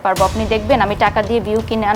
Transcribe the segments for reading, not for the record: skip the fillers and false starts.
পারবো, আপনি দেখবেন আমি টাকা দিয়ে ভিউ কিনে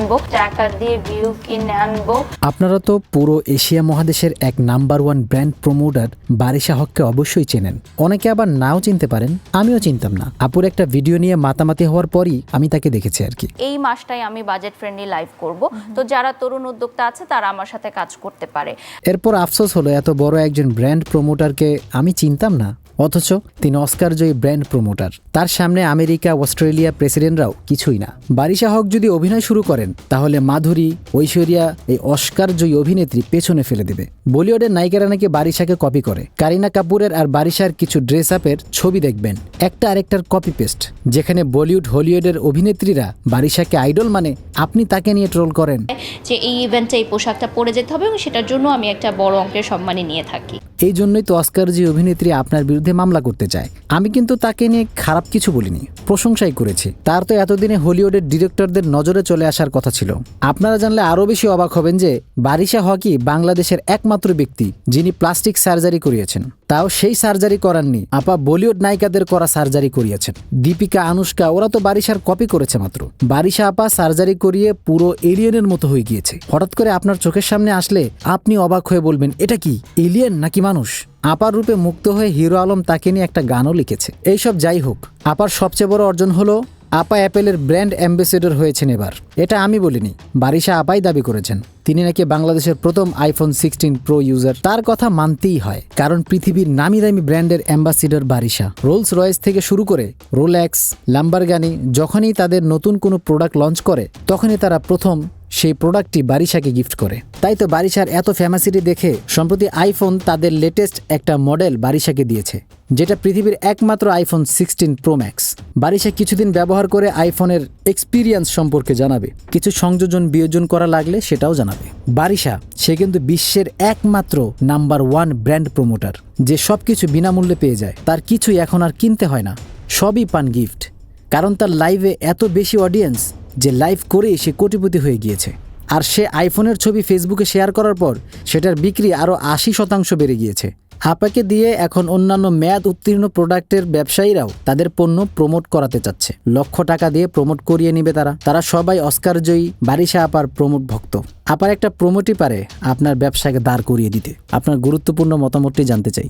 আনবো, আপনারা তো পুরো এশিয়া মহাদেশের এক নাম্বার 1 ব্র্যান্ড প্রমোটার বারিশা হককে অবশ্যই চেনেন, অনেকে আবার নাও চিনতে পারেন, আমিও চিনতাম না। আপুর একটা ভিডিও নিয়ে মাতামাতি হওয়ার পরই আমি তাকে দেখেছি আর কি। এই মাসটাই আমি বাজেট ফ্রেন্ডলি লাইভ করব, তো যারা তরুণ উদ্যোক্তা আছে তারা আমার সাথে কাজ করতে পারে। এরপর আফসোস হলো এত বড় একজন ব্র্যান্ড প্রমোটারকে আমি চিনতাম না, অথচ তিনি অস্কার জয়ী ব্র্যান্ড প্রমোটার। তার সামনে আমেরিকা, অস্ট্রেলিয়া প্রেসিডেন্টরাও কিছুই না। বারিশা হক যদি অভিনয় শুরু করেন তাহলে মাধুরী, ঐশ্বরিয়া, এই অস্কার জয়ী অভিনেত্রী পেছনে ফেলে দেবে। বলিউডের নায়িকারা নাকি বারিশাকে কপি করে। কারিনা কাপুরের আর বারিশার কিছু ড্রেস আপের ছবি দেখবেন, একটা আরেকটার কপি পেস্ট। যেখানে বলিউড, হলিউডের অভিনেত্রীরা বারিশাকে আইডল মানে আপনি তাকে নিয়ে ট্রোল করেন যে এই ইভেন্টে এই পোশাকটা পরে যেতে হবে এবং সেটার জন্য আমি একটা বড় অঙ্কের সম্মানী নিয়ে থাকি। এই জন্যই তো অস্কার যে অভিনেত্রী আপনার বিরুদ্ধে মামলা করতে চায়। আমি কিন্তু তাকে নিয়ে খারাপ কিছু বলিনি, প্রশংসাই করেছি। তার তো এতদিনে হলিউডের ডিরেক্টরদের নজরে চলে আসার কথা ছিল। আপনারা জানলে আরও বেশি অবাক হবেন যে বারিশা হকই বাংলাদেশের একমাত্র ব্যক্তি যিনি প্লাস্টিক সার্জারি করিয়েছেন। তাও সেই সার্জারি করাননি, আপা বলিউড নায়িকাদের করা সার্জারি করিয়েছেন। দীপিকা, আনুষ্কা ওরা তো বারিশার কপি করেছে মাত্র। বারিশা আপা সার্জারি করিয়ে পুরো এলিয়েনের মতো হয়ে গিয়েছে। হঠাৎ করে আপনার চোখের সামনে আসলে আপনি অবাক হয়ে বলবেন এটা কি এলিয়েন নাকি মানুষ। আপার রূপে মুক্ত হয়ে হিরো আলম তাকে নিয়ে একটা গানও লিখেছে। এইসব যাই হোক, আপার সবচেয়ে বড় অর্জন হলো আপা অ্যাপেলের ব্র্যান্ড অ্যাম্বাসেডর হয়েছেন এবার। এটা আমি বলিনি, বারিশা আপাই দাবি করেছেন। তিনি নাকি বাংলাদেশের প্রথম আইফোন 16 প্রো ইউজার। তার কথা মানতেই হয়, কারণ পৃথিবীর নামি দামি ব্র্যান্ডের অ্যাম্বাসেডর বারিশা। রোলস রয়েস থেকে শুরু করে রোলেক্স, ল্যাম্বরগানি যখনই তাদের নতুন কোনো প্রোডাক্ট লঞ্চ করে তখনই তারা প্রথম সেই প্রোডাক্টটি বারিশাকে গিফট করে। তাই তো বারিশার এত ফেমাসিটি দেখে সম্প্রতি আইফোন তাদের লেটেস্ট একটা মডেল বারিশাকে দিয়েছে, যেটা পৃথিবীর একমাত্র আইফোন 16 প্রো ম্যাক্স। বারিশা কিছুদিন ব্যবহার করে আইফোনের এক্সপিরিয়েন্স সম্পর্কে জানাবে, কিছু সংযোজন বিয়োজন করা লাগলে সেটাও জানাবে। বারিশা সে কিন্তু বিশ্বের একমাত্র নাম্বার 1 ব্র্যান্ড প্রমোটার যে সবকিছু বিনামূল্যে পেয়ে যায়। তার কিছুই এখন আর কিনতে হয় না, সবই পান গিফট। কারণ তার লাইভে এত বেশি অডিয়েন্স যে লাইভ করেই সে কোটিপতি হয়ে গিয়েছে। আর সে আইফোনের ছবি ফেসবুকে শেয়ার করার পর সেটার বিক্রি আরও 80% বেড়ে গিয়েছে। আপাকে দিয়ে এখন অন্যান্য মেয়াদ উত্তীর্ণ প্রোডাক্টের ব্যবসায়ীরাও তাদের পণ্য প্রমোট করাতে চাচ্ছে। লক্ষ টাকা দিয়ে প্রমোট করিয়ে নিবে তারা সবাই অস্কার জয়ী বারিশা আপার প্রমোট ভক্ত। আপার একটা প্রমোটই পারে আপনার ব্যবসাকে দাঁড় করিয়ে দিতে। আপনার গুরুত্বপূর্ণ মতামতটি জানতে চাই।